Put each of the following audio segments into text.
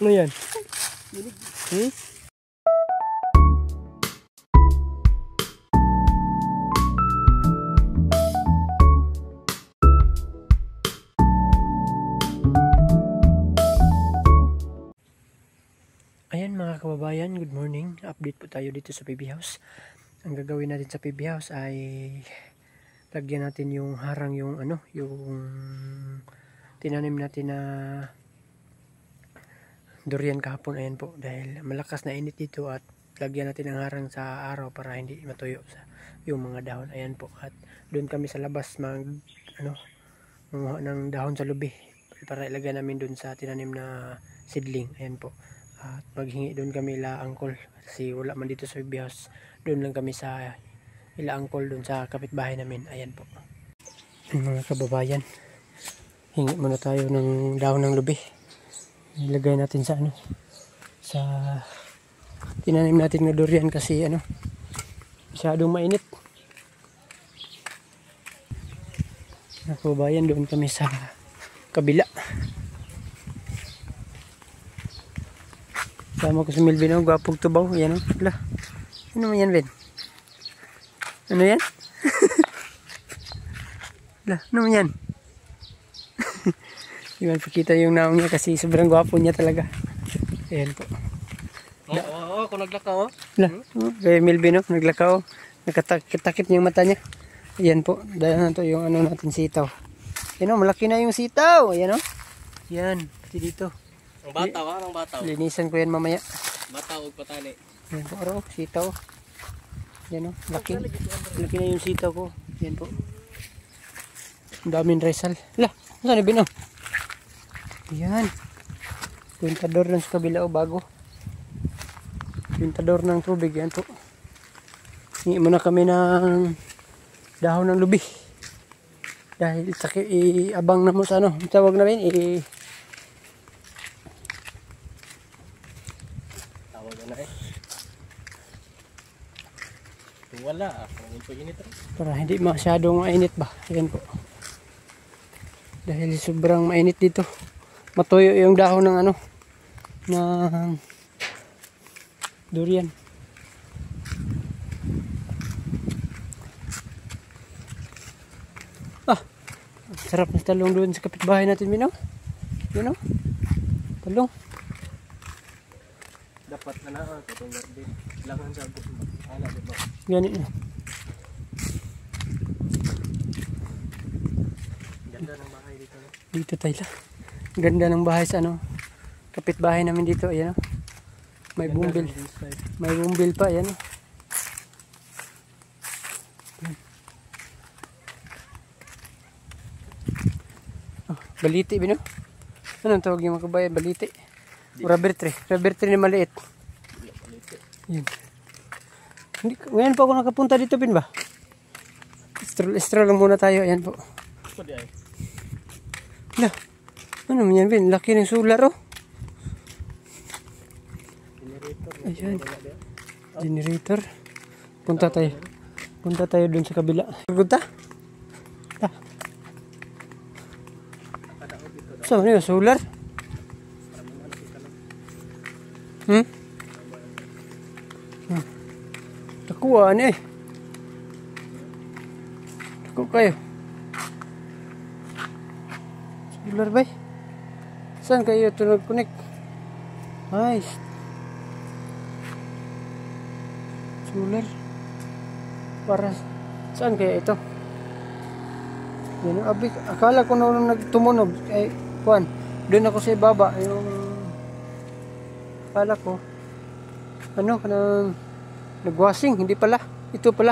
Ano yan? Hmm? Ayan mga kababayan, good morning. Update po tayo dito sa PB House. Ang gagawin natin sa PB House ay lagyan natin yung harang, yung tinanim natin na durian kahapon. Ayan po, dahil malakas na init dito at lagyan natin ang harang sa araw para hindi matuyo sa yung mga dahon. Ayan po, at doon kami sa labas manguha ng dahon sa lubi para ilagay namin doon sa tinanim na seedling. Ayan po. At maghingi doon kami ila angkol kasi wala man dito sa PB House. Doon lang kami sa ila angkol doon sa kapitbahay namin. Ayan po. Mga kababayan, hingi muna tayo ng dahon ng lubi. Ilagay natin sa sa tinanim natin na durian kasi masyadong mainit. Mga kababayan, doon kami sa kabila. Sama ko si Melvin, gwapong tubaw. Yan, wala. Ano man yan, Ben? Ano yan? Wala, ano man yan? Hindi man pakita yung naong niya kasi sobrang gwapo niya talaga. Ayan po. Oo, kung naglakaw. Wala, kaya Melvin, naglakaw. Nakatakip niya yung mata niya. Ayan po, dahil na to yung natin sitaw. Ayan, malaki na yung sitaw. Ayan, yan, pati dito. Ang bataw, ang bataw. Linisan ko yan mamaya. Bataw o patali. Yan po, sitaw. Yan laki. Laki na yung sitaw ko. Yan po. Ang daming resal. Saan na binaw? Yan. Pintador lang sa kabila bago. Pintador ng tubig. Yan po. Hingi muna kami ng dahon ng lubi. Dahil abang na mo sa tawag namin wala, init rin. para hindi masyadong mainit ba. Ayan po. Dahil sobrang mainit dito. Matuyo yung dahon ng ng durian. Sarap ng talong doon sa kapitbahay natin, Mino. Yun talong. Dapat na katong garden. Langan sa ala dito. Ganit na. Ganda ng bahay dito. Dito tayo. Ganda ng bahay sa kapitbahay namin dito. Ayan May bumbil. May bumbil pa. Ayan baliti, Bino. Anong tawag yung mga kabayan? Baliti. Rubber tree. Rubber tree na maliit. Yan. Ngayon pa ako nakapunta dito, Bin ba? Stroll lang muna tayo. Ayan po. Ano man yan, Bin? Laki ng solar, Ayan. Generator. Punta tayo. Punta tayo dun sa kabila. Punta? So, ano yung solar? Nakuha Naku kayo. Solar ba? Saan kayo ito nag-connect? Nice. Solar. Para saan kaya ito? Yan, akala ko nung nagtumunog kuan, doon ako sa ibaba yung akala ko nagwashing, hindi pala, ito pala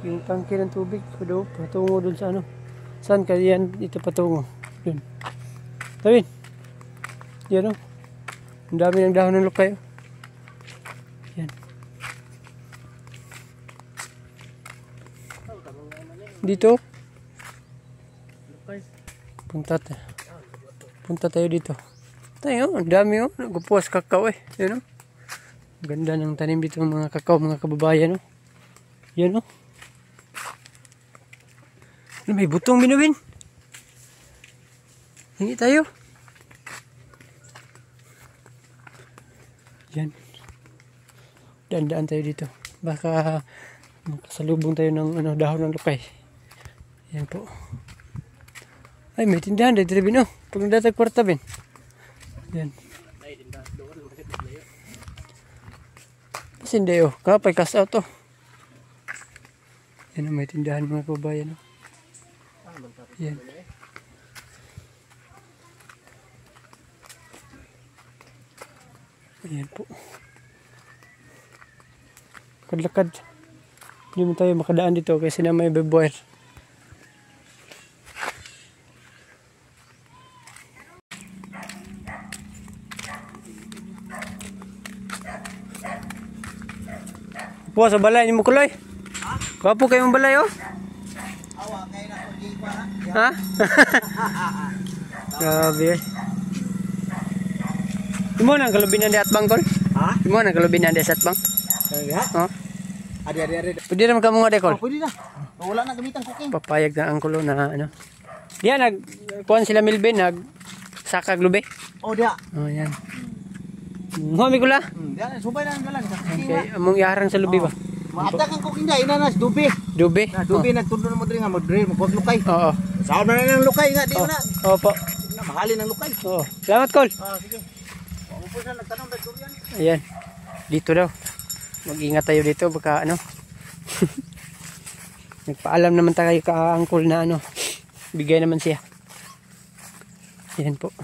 yung tangke ng tubig patungo doon sa saan kaya yan ito patungo doon tawin yan ang dami ng dahon ng lukay yan dito punta tayo dito. Tayo, ang dami nagpupuas kakao Yan ganda ng tanim dito ng mga kakao, mga kababayan Yan may butong, Binubin. Hingi tayo. Yan. Daan-daan tayo dito. Baka makasalubong tayo ng dahon ng lukay. Yan po. Ay, may tindahan dito rin, no? Pag nadatag kwarta, Ben. Yan. Kasi hindi, oh. Kapay, cash out, oh. Yan, may tindahan mga kabayan, oh. Yan. Ayan po. Lakad-lakad. Hindi mo tayo makadaan dito kasi na may beboer. Po sa balay ni mo kulay. Ha? Kapo kayo mong balay, oh. Awa kay na ko di pa. Ha? Grabe. Imo nang kalubinan di atbang kol? Ha? Imo nang kalubinan di atbang? Ha? Oh. Adi. Pwede naman ka mga dekol. Pwede na. Wala na gamitan cooking. Papayag na ang kulo na Diyan kuhan sila Milben sakag lube. Oh, dia. Oh, yan. Homi kula. Dia subay na ang galan sa cooking. Okay, among iharang sa lubi ba? Maabda kang cooking dai inanas dubi. Dubi. Na dubi nagtundo mo diri nga mo diri mo lukay. Oo. Saan na nang lukay nga di na. Opo. Na mahalin ang lukay. Oo. Salamat kol. Sige. Ako po sa nagtanong na durian. Ayan. Dito daw. Mag-ingat tayo dito baka Nagpaalam naman tayo ka angkol na bigay naman siya. Ayan po.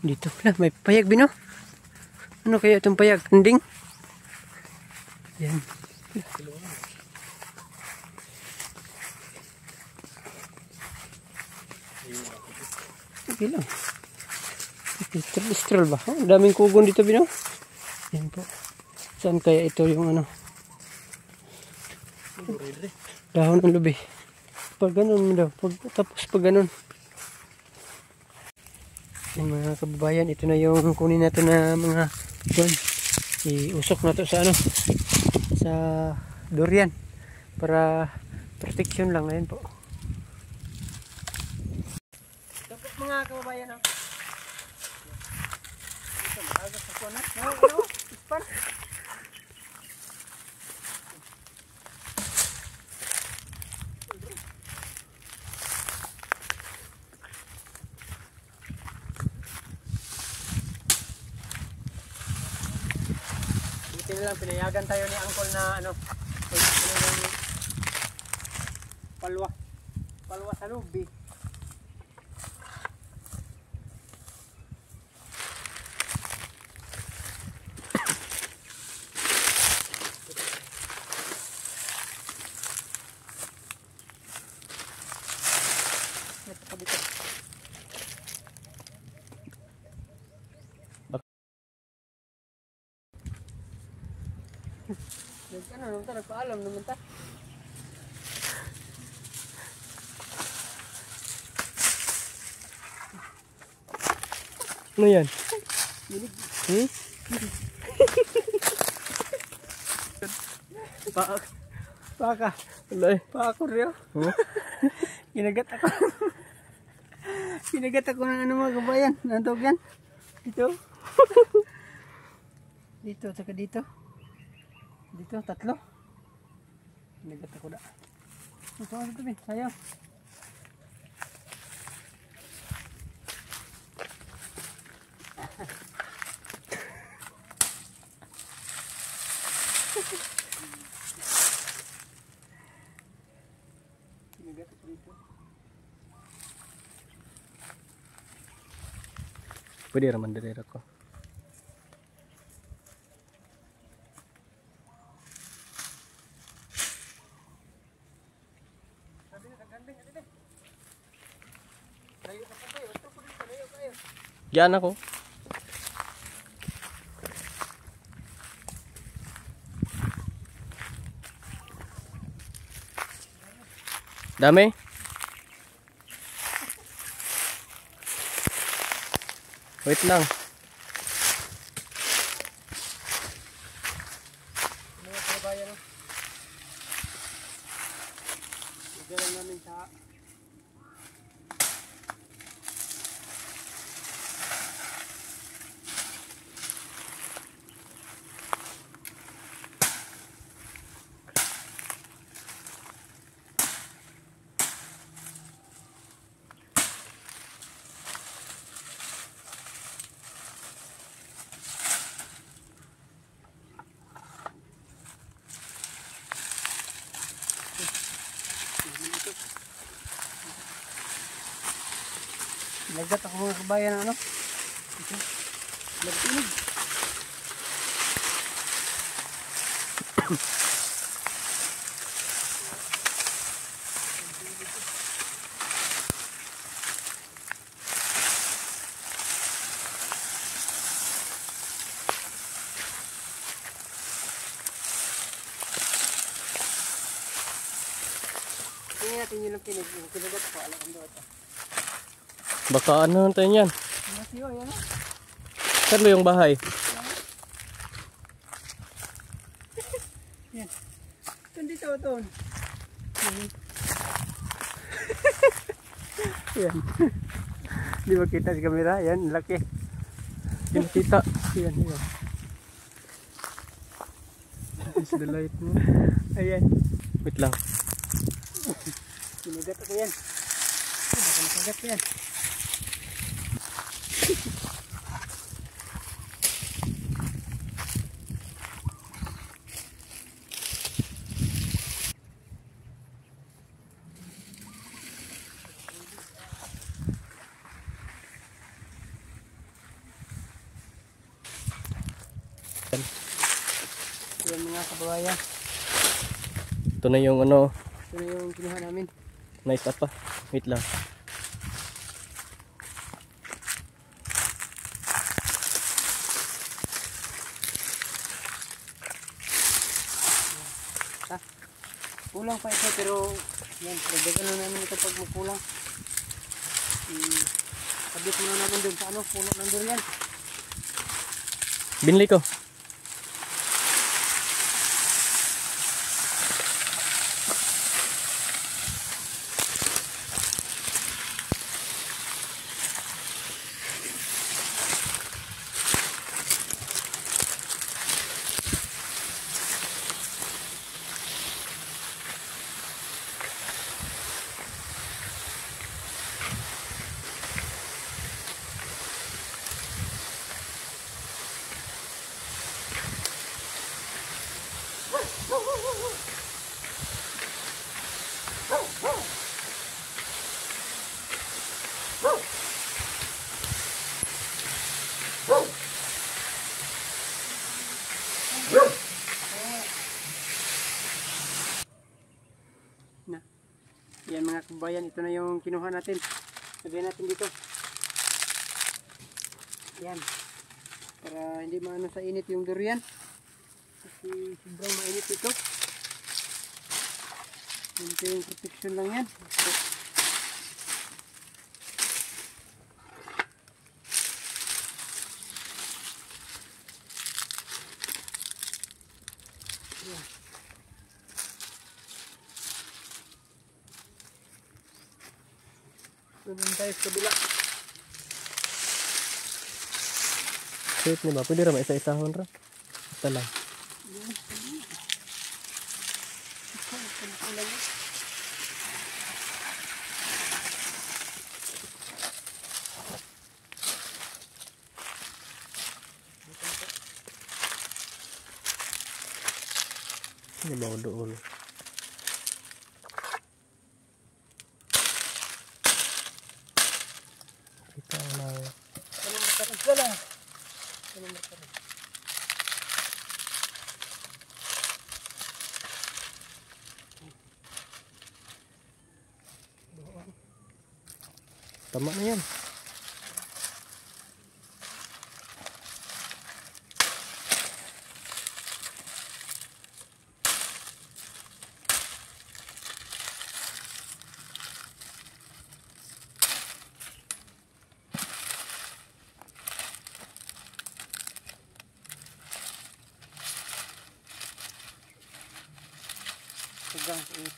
Dito lang may payag bino. Ano kaya itong payag? Ending? Ayan. Okay lang. Istral ba? Oh, daming kugon dito bino. Ayan po. Saan kaya ito yung dahon ng lubi? Pag ganun daw. Tapos pag ganun. Yung mga kababayan, ito na yung kunin natin na mga buwan. Iusok na to sa sa durian para protection lang. Ayan po. Ito po mga kababayan. Ito maagas sa kuwan. Ispar. Buti na lang pinayagan tayo ni Uncle na palwa sa lubi. Nagpaalam naman ta. Ano yan? Paka. Paka rin. Kinagat ako. Kinagat ako ng mga kabayan. Nantog yan. Dito. Dito, saka dito. Dito, tatlo. Kinagat ako na. Ito, sayo. Kinagat ako dito. Pwede raman diri ko. Diyan ako. Dami. Wait lang. Mga kabayan, Igalan namin sa Lagat ako mga kabayan ano. Ito. Nagtinig. Tingnan natin yung kinig. Yung kinagat ko. Alam kong doon. Baka ano tayo yan? Masiyo, yan o. Saan ba yung bahay? Yan. Dito, Ton. Yan. Di ba kita sa kamera? Yan, laki. Di ba kita? Yan, yan. Is the light mo? Ayan. Wait lang. Sinagat ako yan. Baka nakagat ko yan. Yan mga kababayan. Ito na yung ano, Ito na yung kinuha namin. nice up pa. Wait lang. Kulang pa ito pero yan, dagdagan lang namin ito pag magkulang. Sabit muna natin dun sa ano, puno ng durian. Binili ko. Na. Yan mga kabayan, ito na yung kinuha natin. Lagyan natin dito. Yan. Para hindi maano sa init yung durian. Kasi sobrang mainit ito. Ito yung protection lang yan. Yan. Doon tayo sa kabila. Sweet ni ba? Pwede ra isa-isahon ra. Ito lang. Ini mau doon. Kita lang. Ano magkaroon sila? Ano magkaroon? Tama na yan. Hanggang sa init.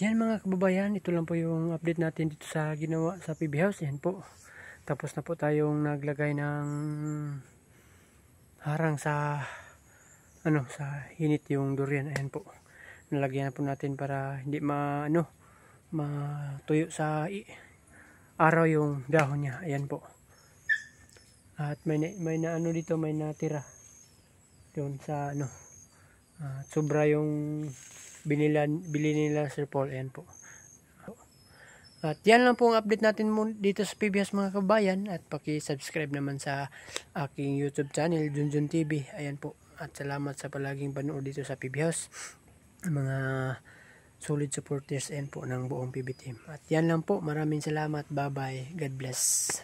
Yan mga kababayan, ito lang po yung update natin dito sa ginawa sa PB House. Yan po. Tapos na po tayong naglagay ng harang sa sa hinit yung durian. Ayan po. Nalagyan na po natin para hindi matuyo sa araw yung dahon niya. Ayan po. At may dito, may natira doon sa sobra yung bili nila Sir Paul. Ayan po. At yan lang po ang update natin dito sa PBS mga kabayan. At paki-subscribe naman sa aking YouTube channel, Junjun TV. Ayan po. At salamat sa palaging panood dito sa PBS. Mga solid supporters and po ng buong PB team. At yan lang po. Maraming salamat. Bye bye. God bless.